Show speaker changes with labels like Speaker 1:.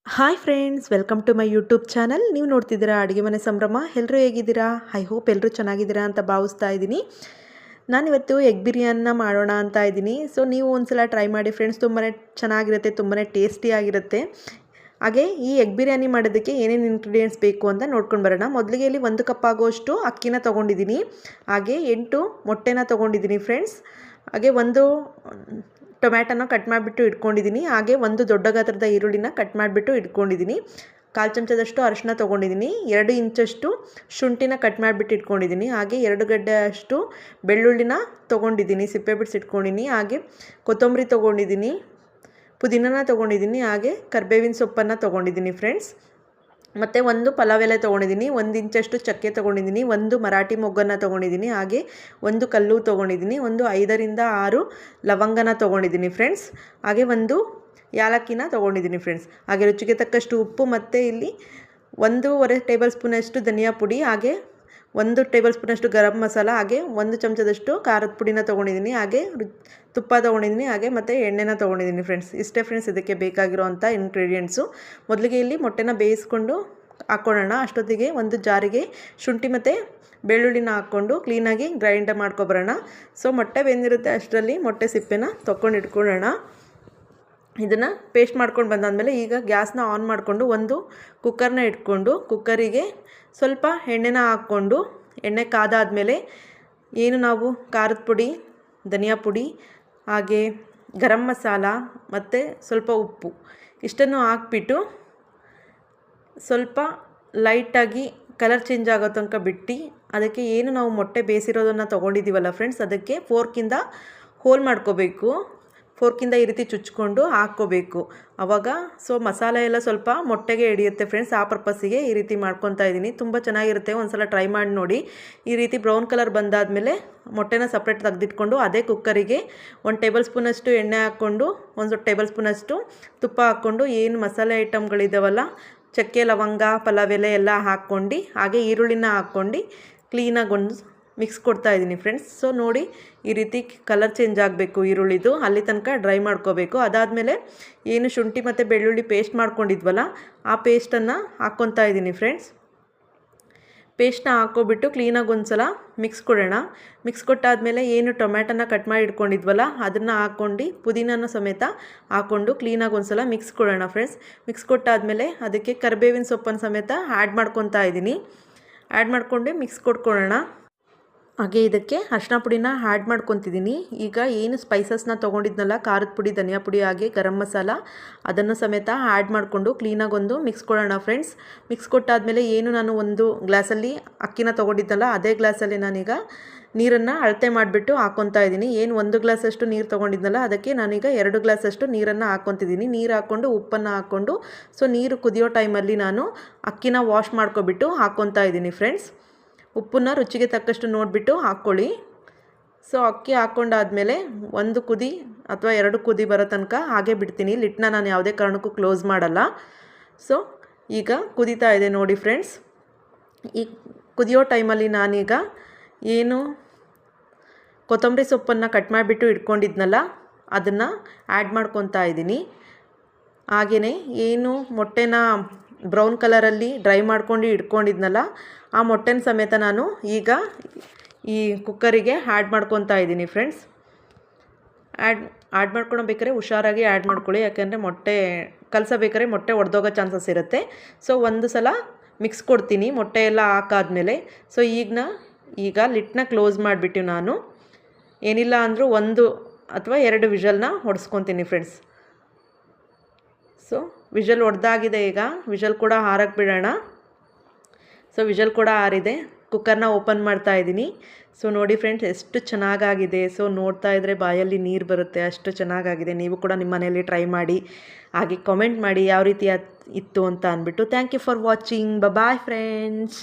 Speaker 1: Hi friends, welcome to my YouTube channel. ನೀವು ನೋಡ್ತಿದ್ದೀರಾ ಅಡುಗೆ ಮನೆ ಸಂಭ್ರಮ. ಎಲ್ಲರೂ ಹೇಗಿದ್ದೀರಾ? ಐ ಹೋಪ್ ಎಲ್ಲರೂ ಚೆನ್ನಾಗಿದ್ದೀರಾ ಅಂತ ಭಾವಿಸ್ತಾ ಇದ್ದೀನಿ. ನಾನಿವತ್ತು ಎಗ್ ಬಿರಿಯಾನಿನ ಮಾಡೋಣ ಅಂತ ಇದ್ದೀನಿ. ಸೊ ನೀವು ಒಂದ್ಸಲ ಟ್ರೈ ಮಾಡಿ ಫ್ರೆಂಡ್ಸ್, ತುಂಬಾ ಚೆನ್ನಾಗಿರುತ್ತೆ, ತುಂಬಾ ಟೇಸ್ಟಿಯಾಗಿರುತ್ತೆ. ಹಾಗೆ ಈ ಎಗ್ ಬಿರಿಯಾನಿ ಮಾಡೋದಕ್ಕೆ ಏನೇನು ಇಂಗ್ರೀಡಿಯೆಂಟ್ಸ್ ಬೇಕು ಅಂತ ನೋಡ್ಕೊಂಡು ಬರೋಣ. ಮೊದಲಿಗೆ ಇಲ್ಲಿ 1 ಕಪ್ ಆಗೋಷ್ಟು ಅಕ್ಕಿನ ತೊಗೊಂಡಿದ್ದೀನಿ. ಹಾಗೆ 8 ಮೊಟ್ಟೆನ ತೊಗೊಂಡಿದ್ದೀನಿ ಫ್ರೆಂಡ್ಸ್. ಹಾಗೆ ಒಂದು ಟೊಮ್ಯಾಟೋನ ಕಟ್ ಮಾಡಿಬಿಟ್ಟು ಇಟ್ಕೊಂಡಿದ್ದೀನಿ. ಹಾಗೆ ಒಂದು ದೊಡ್ಡ ಗಾತ್ರದ ಈರುಳ್ಳಿನ ಕಟ್ ಮಾಡಿಬಿಟ್ಟು ಇಟ್ಕೊಂಡಿದ್ದೀನಿ. 1/4 ಚಮಚದಷ್ಟು ಅರಿಶಿನ ತೊಗೊಂಡಿದ್ದೀನಿ. 2 ಇಂಚಷ್ಟು ಶುಂಠಿನ ಕಟ್ ಮಾಡಿಬಿಟ್ಟು ಇಟ್ಕೊಂಡಿದ್ದೀನಿ. ಹಾಗೆ 2 ಗಡ್ಡೆ ಅಷ್ಟು ಬೆಳ್ಳುಳ್ಳಿನ ತೊಗೊಂಡಿದ್ದೀನಿ, ಸಿಪ್ಪೆ ಬಿಡಿಸಿ ಇಟ್ಕೊಂಡಿದ್ದೀನಿ. ಹಾಗೆ ಕೊತ್ತಂಬರಿ ತೊಗೊಂಡಿದ್ದೀನಿ, ಪುದೀನನ ತೊಗೊಂಡಿದ್ದೀನಿ. ಹಾಗೆ ಕರಿಬೇವಿನ ಸೊಪ್ಪನ್ನು ತೊಗೊಂಡಿದ್ದೀನಿ ಫ್ರೆಂಡ್ಸ್. ಮತ್ತು ಒಂದು ಪಲಾವ್ ಎಲೆ ತೊಗೊಂಡಿದ್ದೀನಿ, 1 ಇಂಚಷ್ಟು ಚಕ್ಕೆ ತೊಗೊಂಡಿದ್ದೀನಿ, ಒಂದು ಮರಾಠಿ ಮೊಗ್ಗನ್ನು ತೊಗೊಂಡಿದ್ದೀನಿ. ಹಾಗೆ ಒಂದು ಕಲ್ಲು ತೊಗೊಂಡಿದ್ದೀನಿ, ಒಂದು 5ರಿಂದ 6 ಲವಂಗನ ತೊಗೊಂಡಿದ್ದೀನಿ ಫ್ರೆಂಡ್ಸ್. ಹಾಗೆ ಒಂದು ಯಾಲಕ್ಕಿನ ತೊಗೊಂಡಿದ್ದೀನಿ ಫ್ರೆಂಡ್ಸ್. ಹಾಗೆ ರುಚಿಗೆ ತಕ್ಕಷ್ಟು ಉಪ್ಪು, ಮತ್ತು ಇಲ್ಲಿ 1.5 ಟೇಬಲ್ ಸ್ಪೂನಷ್ಟು ಧನಿಯಾ ಪುಡಿ, ಹಾಗೆ 1 ಟೇಬಲ್ ಸ್ಪೂನಷ್ಟು ಗರಂ ಮಸಾಲ, ಹಾಗೆ 1 ಚಮಚದಷ್ಟು ಖಾರದ ಪುಡಿನ ತೊಗೊಂಡಿದ್ದೀನಿ. ಹಾಗೆ ತುಪ್ಪ ತೊಗೊಂಡಿದ್ದೀನಿ. ಹಾಗೆ ಮತ್ತು ಎಣ್ಣೆನ ತೊಗೊಂಡಿದ್ದೀನಿ ಫ್ರೆಂಡ್ಸ್. ಇಷ್ಟೇ ಫ್ರೆಂಡ್ಸ್ ಇದಕ್ಕೆ ಬೇಕಾಗಿರೋವಂಥ ಇಂಗ್ರೀಡಿಯೆಂಟ್ಸು. ಮೊದಲಿಗೆ ಇಲ್ಲಿ ಮೊಟ್ಟೆನ ಬೇಯಿಸ್ಕೊಂಡು ಹಾಕ್ಕೊಳ್ಳೋಣ. ಅಷ್ಟೊತ್ತಿಗೆ ಒಂದು ಜಾರಿಗೆ ಶುಂಠಿ ಮತ್ತು ಬೆಳ್ಳುಳ್ಳಿನ ಹಾಕ್ಕೊಂಡು ಕ್ಲೀನಾಗಿ ಗ್ರೈಂಡ್ ಮಾಡ್ಕೊಬರೋಣ. ಸೊ ಮೊಟ್ಟೆ ಬೆಂದಿರುತ್ತೆ ಅಷ್ಟರಲ್ಲಿ ಮೊಟ್ಟೆ ಸಿಪ್ಪೆನ ತೊಗೊಂಡು ಇಟ್ಕೊಳ್ಳೋಣ. ಇದನ್ನು ಪೇಸ್ಟ್ ಮಾಡ್ಕೊಂಡು ಬಂದಾದಮೇಲೆ ಈಗ ಗ್ಯಾಸ್ನ ಆನ್ ಮಾಡಿಕೊಂಡು ಒಂದು ಕುಕ್ಕರ್ನ ಇಟ್ಕೊಂಡು ಕುಕ್ಕರಿಗೆ ಸ್ವಲ್ಪ ಎಣ್ಣೆನ ಹಾಕ್ಕೊಂಡು, ಎಣ್ಣೆ ಕಾದಾದಮೇಲೆ ಏನು ನಾವು ಖಾರದ ಪುಡಿ, ಧನಿಯಾ ಪುಡಿ, ಹಾಗೆ ಗರಂ ಮಸಾಲ ಮತ್ತು ಸ್ವಲ್ಪ ಉಪ್ಪು ಇಷ್ಟನ್ನು ಹಾಕ್ಬಿಟ್ಟು ಸ್ವಲ್ಪ ಲೈಟಾಗಿ ಕಲರ್ ಚೇಂಜ್ ಆಗೋ ತನಕ ಬಿಟ್ಟು, ಅದಕ್ಕೆ ಏನು ನಾವು ಮೊಟ್ಟೆ ಬೇಯಿಸಿರೋದನ್ನು ತೊಗೊಂಡಿದ್ದೀವಲ್ಲ ಫ್ರೆಂಡ್ಸ್, ಅದಕ್ಕೆ ಫೋರ್ಕಿಂದ ಹೋಲ್ ಮಾಡ್ಕೋಬೇಕು. ಫೋರ್ಕಿಂದ ಈ ರೀತಿ ಚುಚ್ಕೊಂಡು ಹಾಕ್ಕೋಬೇಕು. ಆವಾಗ ಸೊ ಮಸಾಲೆ ಎಲ್ಲ ಸ್ವಲ್ಪ ಮೊಟ್ಟೆಗೆ ಹಿಡಿಯುತ್ತೆ ಫ್ರೆಂಡ್ಸ್. ಆ ಪರ್ಪಸ್ಸಿಗೆ ಈ ರೀತಿ ಮಾಡ್ಕೊತಾ ಇದ್ದೀನಿ. ತುಂಬ ಚೆನ್ನಾಗಿರುತ್ತೆ, ಒಂದ್ಸಲ ಟ್ರೈ ಮಾಡಿ ನೋಡಿ. ಈ ರೀತಿ ಬ್ರೌನ್ ಕಲರ್ ಬಂದಾದಮೇಲೆ ಮೊಟ್ಟೆನ ಸಪ್ರೇಟ್ ತೆಗೆದಿಟ್ಕೊಂಡು ಅದೇ ಕುಕ್ಕರಿಗೆ 1 ಟೇಬಲ್ ಸ್ಪೂನಷ್ಟು ಎಣ್ಣೆ ಹಾಕ್ಕೊಂಡು 1 ಟೇಬಲ್ ಸ್ಪೂನಷ್ಟು ತುಪ್ಪ ಹಾಕ್ಕೊಂಡು ಏನು ಮಸಾಲೆ ಐಟಮ್ಗಳಿದ್ದಾವಲ್ಲ, ಚಕ್ಕೆ, ಲವಂಗ, ಪಲಾವ್ ಎಲೆ ಎಲ್ಲ ಹಾಕ್ಕೊಂಡು, ಹಾಗೆ ಈರುಳ್ಳಿನ ಹಾಕ್ಕೊಂಡು ಕ್ಲೀನಾಗಿ ಒಂದು ಮಿಕ್ಸ್ ಕೊಡ್ತಾ ಇದ್ದೀನಿ ಫ್ರೆಂಡ್ಸ್. ಸೊ ನೋಡಿ, ಈ ರೀತಿ ಕಲರ್ ಚೇಂಜ್ ಆಗಬೇಕು ಈರುಳ್ಳಿದು, ಅಲ್ಲಿ ತನಕ ಡ್ರೈ ಮಾಡ್ಕೋಬೇಕು. ಅದಾದಮೇಲೆ ಏನು ಶುಂಠಿ ಮತ್ತು ಬೆಳ್ಳುಳ್ಳಿ ಪೇಸ್ಟ್ ಮಾಡ್ಕೊಂಡಿದ್ವಲ್ಲ, ಆ ಪೇಸ್ಟನ್ನು ಹಾಕ್ಕೊತಾ ಇದ್ದೀನಿ ಫ್ರೆಂಡ್ಸ್. ಪೇಸ್ಟ್ನ ಹಾಕ್ಕೊಬಿಟ್ಟು ಕ್ಲೀನಾಗಿ ಒಂದು ಸಲ ಮಿಕ್ಸ್ ಕೊಡೋಣ. ಮಿಕ್ಸ್ ಕೊಟ್ಟಾದಮೇಲೆ ಏನು ಟೊಮ್ಯಾಟೋನ ಕಟ್ ಮಾಡಿ ಇಟ್ಕೊಂಡಿದ್ವಲ್ಲ ಅದನ್ನು ಹಾಕ್ಕೊಂಡು ಪುದೀನನ ಸಮೇತ ಹಾಕ್ಕೊಂಡು ಕ್ಲೀನಾಗಿ ಒಂದು ಸಲ ಮಿಕ್ಸ್ ಕೊಡೋಣ ಫ್ರೆಂಡ್ಸ್. ಮಿಕ್ಸ್ ಕೊಟ್ಟಾದಮೇಲೆ ಅದಕ್ಕೆ ಕರಿಬೇವಿನ ಸೊಪ್ಪನ್ನು ಸಮೇತ ಆ್ಯಡ್ ಮಾಡ್ಕೊತಾ ಇದ್ದೀನಿ. ಆ್ಯಡ್ ಮಾಡಿಕೊಂಡು ಮಿಕ್ಸ್ ಕೊಟ್ಕೊಳ್ಳೋಣ. ಹಾಗೆ ಇದಕ್ಕೆ ಅರಿಶಿನ ಪುಡಿನ ಆ್ಯಡ್ ಮಾಡ್ಕೊತಿದ್ದೀನಿ. ಈಗ ಏನು ಸ್ಪೈಸಸ್ನ ತೊಗೊಂಡಿದ್ನಲ್ಲ, ಖಾರದ ಪುಡಿ, ಧನಿಯಾ ಪುಡಿ, ಹಾಗೆ ಗರಂ ಮಸಾಲ, ಅದನ್ನು ಸಮೇತ ಆ್ಯಡ್ ಮಾಡಿಕೊಂಡು ಕ್ಲೀನಾಗಿ ಒಂದು ಮಿಕ್ಸ್ ಕೊಡೋಣ ಫ್ರೆಂಡ್ಸ್. ಮಿಕ್ಸ್ ಕೊಟ್ಟಾದಮೇಲೆ ಏನು ನಾನು ಒಂದು ಗ್ಲಾಸಲ್ಲಿ ಅಕ್ಕಿನ ತೊಗೊಂಡಿದ್ನಲ್ಲ, ಅದೇ ಗ್ಲಾಸಲ್ಲಿ ನಾನೀಗ ನೀರನ್ನು ಅಳತೆ ಮಾಡಿಬಿಟ್ಟು ಹಾಕ್ಕೊತಾ ಇದ್ದೀನಿ. ಏನು 1 ಗ್ಲಾಸಷ್ಟು ನೀರು ತೊಗೊಂಡಿದ್ನಲ್ಲ, ಅದಕ್ಕೆ ನಾನೀಗ 2 ಗ್ಲಾಸಷ್ಟು ನೀರನ್ನು ಹಾಕ್ಕೊತಿದ್ದೀನಿ. ನೀರು ಹಾಕ್ಕೊಂಡು ಉಪ್ಪನ್ನು ಹಾಕ್ಕೊಂಡು, ಸೊ ನೀರು ಕುದಿಯೋ ಟೈಮಲ್ಲಿ ನಾನು ಅಕ್ಕಿನ ವಾಶ್ ಮಾಡ್ಕೊಬಿಟ್ಟು ಹಾಕ್ಕೊತಾ ಇದ್ದೀನಿ ಫ್ರೆಂಡ್ಸ್. ಉಪ್ಪನ್ನ ರುಚಿಗೆ ತಕ್ಕಷ್ಟು ನೋಡಿಬಿಟ್ಟು ಹಾಕ್ಕೊಳ್ಳಿ. ಸೊ ಅಕ್ಕಿ ಹಾಕ್ಕೊಂಡಾದಮೇಲೆ 1 ಕುದಿ ಅಥವಾ 2 ಕುದಿ ಬರೋ ತನಕ ಹಾಗೆ ಬಿಡ್ತೀನಿ. ಲಿಟ್ನ ನಾನು ಯಾವುದೇ ಕಾರಣಕ್ಕೂ ಕ್ಲೋಸ್ ಮಾಡಲ್ಲ. ಸೊ ಈಗ ಕುದೀತಾ ಇದೆ ನೋಡಿ ಫ್ರೆಂಡ್ಸ್. ಈ ಕುದಿಯೋ ಟೈಮಲ್ಲಿ ನಾನೀಗ ಏನು ಕೊತ್ತಂಬರಿ ಸೊಪ್ಪನ್ನು ಕಟ್ ಮಾಡಿಬಿಟ್ಟು ಇಟ್ಕೊಂಡಿದ್ನಲ್ಲ, ಅದನ್ನು ಆ್ಯಡ್ ಮಾಡ್ಕೊತಾ ಇದ್ದೀನಿ. ಹಾಗೆಯೇ ಏನು ಮೊಟ್ಟೆನ ಬ್ರೌನ್ ಕಲರಲ್ಲಿ ಡ್ರೈ ಮಾಡ್ಕೊಂಡು ಇಟ್ಕೊಂಡಿದ್ನಲ್ಲ, ಆ ಮೊಟ್ಟೆನ ಸಮೇತ ನಾನು ಈಗ ಈ ಕುಕ್ಕರಿಗೆ ಆ್ಯಡ್ ಮಾಡ್ಕೊತಾ ಇದ್ದೀನಿ ಫ್ರೆಂಡ್ಸ್. ಆ್ಯಡ್ ಮಾಡ್ಕೊಳ್ಬೇಕಾದ್ರೆ ಹುಷಾರಾಗಿ ಆ್ಯಡ್ ಮಾಡ್ಕೊಳ್ಳಿ, ಯಾಕೆಂದರೆ ಮೊಟ್ಟೆ ಕಲಸಬೇಕಾದ್ರೆ ಮೊಟ್ಟೆ ಒಡೆದೋಗೋ ಚಾನ್ಸಸ್ ಇರುತ್ತೆ. ಸೊ ಒಂದು ಸಲ ಮಿಕ್ಸ್ ಕೊಡ್ತೀನಿ ಮೊಟ್ಟೆ ಎಲ್ಲ ಹಾಕಾದ್ಮೇಲೆ. ಸೊ ಈಗ ಲಿಟ್ನ ಕ್ಲೋಸ್ ಮಾಡಿಬಿಟ್ಟು ನಾನು ಏನಿಲ್ಲ ಅಂದರೂ 1 ಅಥವಾ 2 ವಿಷಲ್ನ ಹೊಡೆಸ್ಕೊತೀನಿ ಫ್ರೆಂಡ್ಸ್. ಸೊ ವಿಷಲ್ ಹೊಡೆದಾಗಿದೆ. ಈಗ ವಿಷಲ್ ಕೂಡ ಹಾರಕ್ಕೆ ಬಿಡೋಣ. ಸೊ ವಿಷಲ್ ಕೂಡ ಆರಿದೆ. ಕುಕ್ಕರ್ನ ಓಪನ್ ಮಾಡ್ತಾ ಇದ್ದೀನಿ. ಸೊ ನೋಡಿ ಫ್ರೆಂಡ್ಸ್, ಎಷ್ಟು ಚೆನ್ನಾಗಾಗಿದೆ. ಸೊ ನೋಡ್ತಾ ಇದ್ದರೆ ಬಾಯಲ್ಲಿ ನೀರು ಬರುತ್ತೆ, ಅಷ್ಟು ಚೆನ್ನಾಗಾಗಿದೆ. ನೀವು ಕೂಡ ನಿಮ್ಮ ಮನೆಯಲ್ಲಿ ಟ್ರೈ ಮಾಡಿ, ಹಾಗೆ ಕಾಮೆಂಟ್ ಮಾಡಿ ಯಾವ ರೀತಿ ಇತ್ತು ಅಂತ ಅಂದ್ಬಿಟ್ಟು. Thank you for watching. Bye friends.